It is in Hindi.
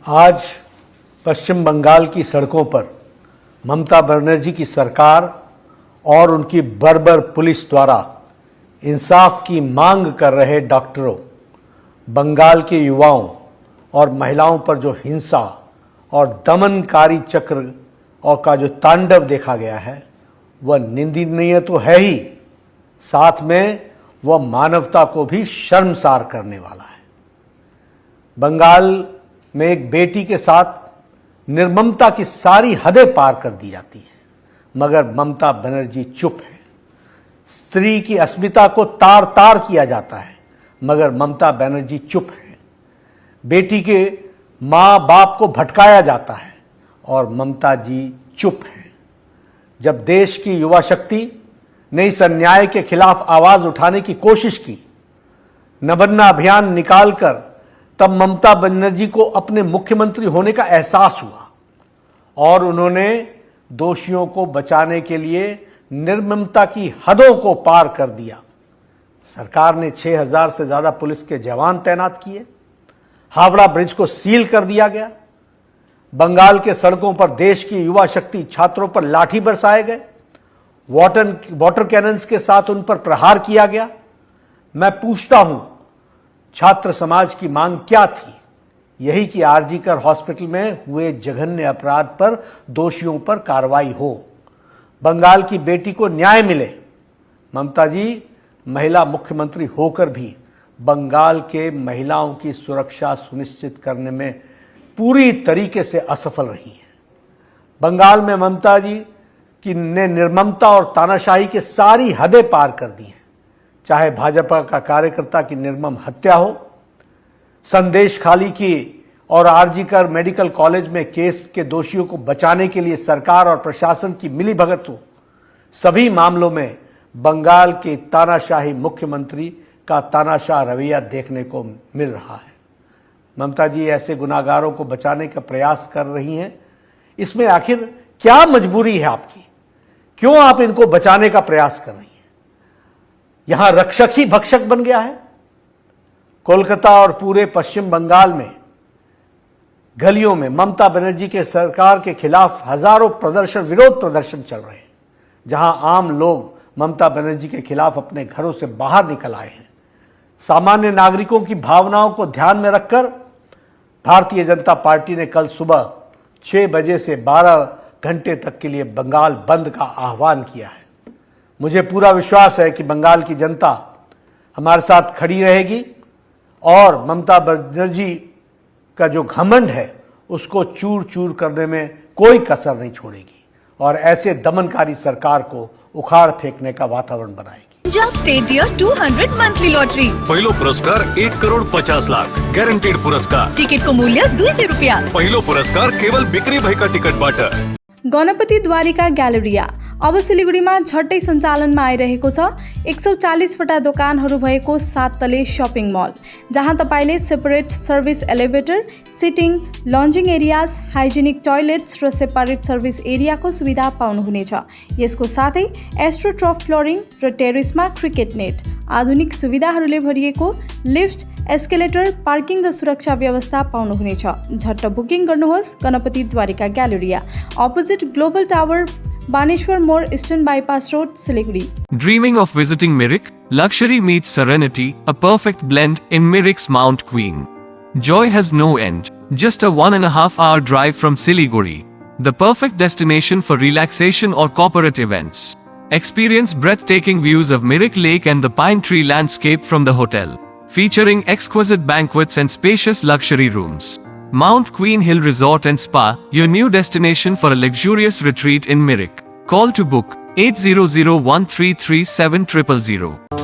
आज पश्चिम बंगाल की सड़कों पर ममता बनर्जी की सरकार और उनकी बर्बर पुलिस द्वारा इंसाफ की मांग कर रहे डॉक्टरों, बंगाल के युवाओं और महिलाओं पर जो हिंसा और दमनकारी चक्र और का जो तांडव देखा गया है वह निंदनीय तो है ही, साथ में वह मानवता को भी शर्मसार करने वाला है। बंगाल में एक बेटी के साथ निर्ममता की सारी हदें पार कर दी जाती है, मगर ममता बनर्जी चुप है। स्त्री की अस्मिता को तार तार किया जाता है, मगर ममता बनर्जी चुप है। बेटी के माँ बाप को भटकाया जाता है और ममता जी चुप है। जब देश की युवा शक्ति ने इस अन्याय के खिलाफ आवाज उठाने की कोशिश की, नबन्ना अभियान निकालकर, तब ममता बनर्जी को अपने मुख्यमंत्री होने का एहसास हुआ और उन्होंने दोषियों को बचाने के लिए निर्ममता की हदों को पार कर दिया। सरकार ने 6000 से ज्यादा पुलिस के जवान तैनात किए। हावड़ा ब्रिज को सील कर दिया गया। बंगाल के सड़कों पर देश की युवा शक्ति छात्रों पर लाठी बरसाए गए। वाटर कैनन्स के साथ उन पर प्रहार किया गया। मैं पूछता हूं, छात्र समाज की मांग क्या थी? यही कि आरजीकर हॉस्पिटल में हुए जघन्य अपराध पर दोषियों पर कार्रवाई हो, बंगाल की बेटी को न्याय मिले। ममता जी महिला मुख्यमंत्री होकर भी बंगाल के महिलाओं की सुरक्षा सुनिश्चित करने में पूरी तरीके से असफल रही हैं। बंगाल में ममता जी की ने निर्ममता और तानाशाही के सारी हदें पार कर दी हैं। चाहे भाजपा का कार्यकर्ता की निर्मम हत्या हो, संदेश खाली की और आरजीकर मेडिकल कॉलेज में केस के दोषियों को बचाने के लिए सरकार और प्रशासन की मिलीभगत हो, सभी मामलों में बंगाल के तानाशाही मुख्यमंत्री का तानाशाह रवैया देखने को मिल रहा है। ममता जी ऐसे गुनाहगारों को बचाने का प्रयास कर रही हैं। इसमें आखिर क्या मजबूरी है आपकी? क्यों आप इनको बचाने का प्रयास कर रही हैं? यहां रक्षक ही भक्षक बन गया है। कोलकाता और पूरे पश्चिम बंगाल में गलियों में ममता बनर्जी के सरकार के खिलाफ हजारों विरोध प्रदर्शन चल रहे हैं, जहां आम लोग ममता बनर्जी के खिलाफ अपने घरों से बाहर निकल आए हैं। सामान्य नागरिकों की भावनाओं को ध्यान में रखकर भारतीय जनता पार्टी ने कल सुबह 6 बजे से 12 घंटे तक के लिए बंगाल बंद का आह्वान किया है। मुझे पूरा विश्वास है कि बंगाल की जनता हमारे साथ खड़ी रहेगी और ममता बनर्जी का जो घमंड है उसको चूर चूर करने में कोई कसर नहीं छोड़ेगी और ऐसे दमनकारी सरकार को उखाड़ फेंकने का वातावरण बनाएगी। Punjab state dear 200 monthly lottery, पहिलो पुरस्कार 1,50,00,000 गॅरंटीड पुरस्कार। टिकट को मूल्य 200 रुपया। पहिलो पुरस्कार केवल बिक्री भएका टिकटबाट। गणपति द्वारिका ग्यालेरिया अब सिलिगुडीमा झट्टै सञ्चालनमा आइरहेको छ। 140 वटा दोकानहरू भएको 7 तले शपिङ मल, जहाँ तपाईले separate service elevator, sitting, lounging areas, hygienic toilets र सेपरेट सर्भिस एरियाको सुविधा पाउनुहुनेछ। यसको साथै एस्ट्रोट्रफ फ्लोरिङ र टेरेसमा क्रिकेट नेट, आधुनिक सुविधाहरूले भरिएको लिफ्ट, एस्केलेटर, पार्किङ र सुरक्षा व्यवस्था पाउनुहुनेछ। झट्ट बुकिङ गर्नुहोस्। Ganapati Dwarika galleria, opposite global tower, Baneshwar More, Eastern Bypass Road, Siliguri. Dreaming of visiting Mirik? Luxury meets serenity, a perfect blend in Mirik's Mount Queen. Joy has no end. Just a 1.5 hour drive from Siliguri. The perfect destination for relaxation or corporate events. Experience breathtaking views of Mirik Lake and the pine tree landscape from the hotel, featuring exquisite banquets and spacious luxury rooms. Mount Queen Hill Resort and Spa, your new destination for a luxurious retreat in Mirik. Call to book 8001337000.